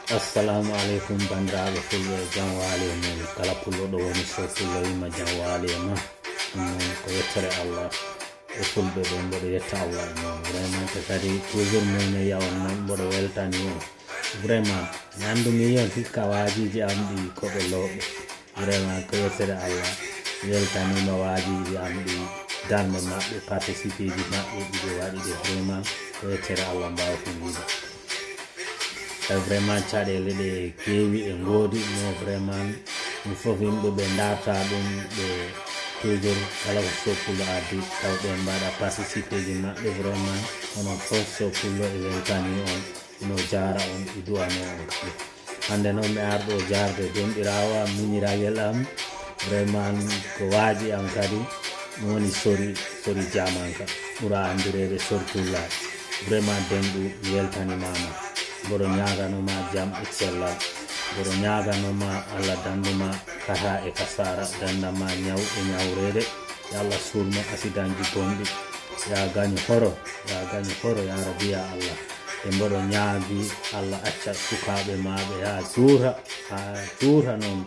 Assalamu alaikum bandiraɓe fulɓe jam waali e mon kala pulloɗo woni so pullo wima jam waali e ma non ko yettere Allah e fulɓe ɓe mboɗo yetta Allah e mon vraiment ko kadi toujours mune yawan noon mboɗo weltani on vraiment mi andumi yon hikka waajiji am ɗi koɓe lowɓe vraiment ko yettere Allah weltanima waajiji am ɗi darde maɓɓe participe ji maɓɓe ɗiɓe waɗi ɗe vraiment ko yettere Allah mbawten wiide vraiment caɗele ɗe keewi e ngoodi no vraiment ɗum fof yimɓe ɓe darta ɗum ɓe toujours kala ko soppulo addi taw ɓe mbaɗa participé ji maɓɓe vraiment onon fof soppulo e weltani on no jara on e duwano on kadi hande noon mi arɗo jarde denɗirawa miñirayel am vraiment ko waaji am kadi ɗum woni sori jamanka ɓuura andirede sortullaji vraiment denɗu weltanimama mboɗo ñaganoma jam e cellal mboɗo ñaganoma Allah danduma kata e kasara dandama ñaw e ñawrede yo Allah sulmo accident ji bonɗi ya gaño horo ya rabbi ya Allah e mboɗo ñaagi Allah acca sukaɓe maɓe ha juura noon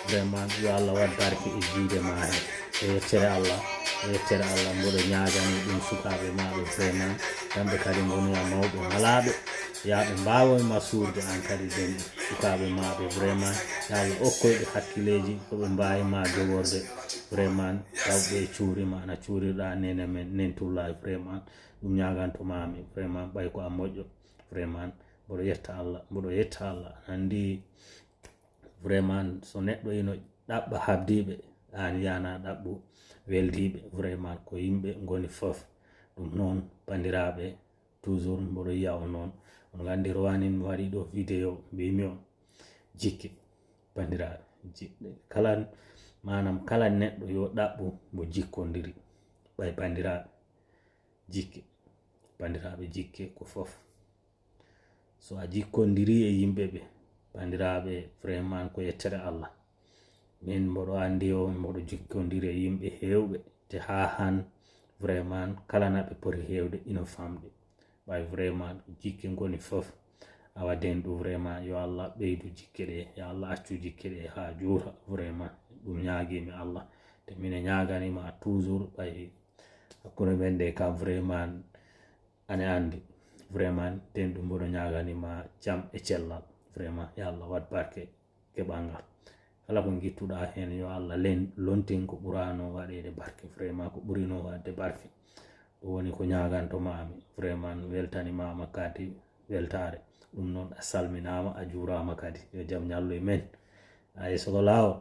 vraiment yo Allah wat barke e jiide ma he e yettere Allah mboɗo ñagani ɗum sukaɓe maɓe vraiment kamɓe kadi gonoya mawɓe malaɓe yaɓe mbawoyma suurde an kadi denɗi sukaɓe maɓe vraiment yo Allah okkoyɓe hakkileji koɓe mbawima jogorde vraiment tawɓe cuurima ana cuurirɗa nene men nentullahi vraiment ɗum ñagantomami vraiment ɓay ko a moƴƴo vraiment mboɗo yetta Allah andi vraiment so neɗɗo ino ɗaɓɓa habdiɓe an yana ɗaɓɓu weldiɓe vraiment ko yimɓe goni fof ɗum noon bandiraɓe toujours mboɗo yiya o noon on gandi rowani mi waɗi ɗo vidéo mbimi on jikke bandiraɓe jiɗɗe kala neɗɗo yo ɗaɓɓu mo jikkodiri ɓay bandiraɓe jikke ko fof so a jikkodiri e yimɓe ɓe bandiraɓe vraiment ko yettere Allah min mboɗo andi on mboɗo jikkodiri e yimɓe hewɓe te ha han vraiment kala naɓe poti hewde ino famɗe ɓay vraiment jikke goni fof awa denɗu vraiment yo Allah ɓeydu jikke ɗe yo Allah accu jikke ɗe ha juura vraiment ɗum ñaguimi Allah te mine ñaganima toujours ɓay hakkude men de kam vraiment ane andi vraiment denɗu mboɗo ñaganima jam e cellal vraiment yo Allah wat barke keɓalngal kala ko guittuɗa hen yo Allah lontin ko ɓurano waɗede barke vraiment ko ɓurino wadde barke ɗum woni ko ñagantomami vraiment weltanimama kadi weltare ɗum noon a salminama a juurama kadi yo jaam ñallu e men a yeeso ko lawol.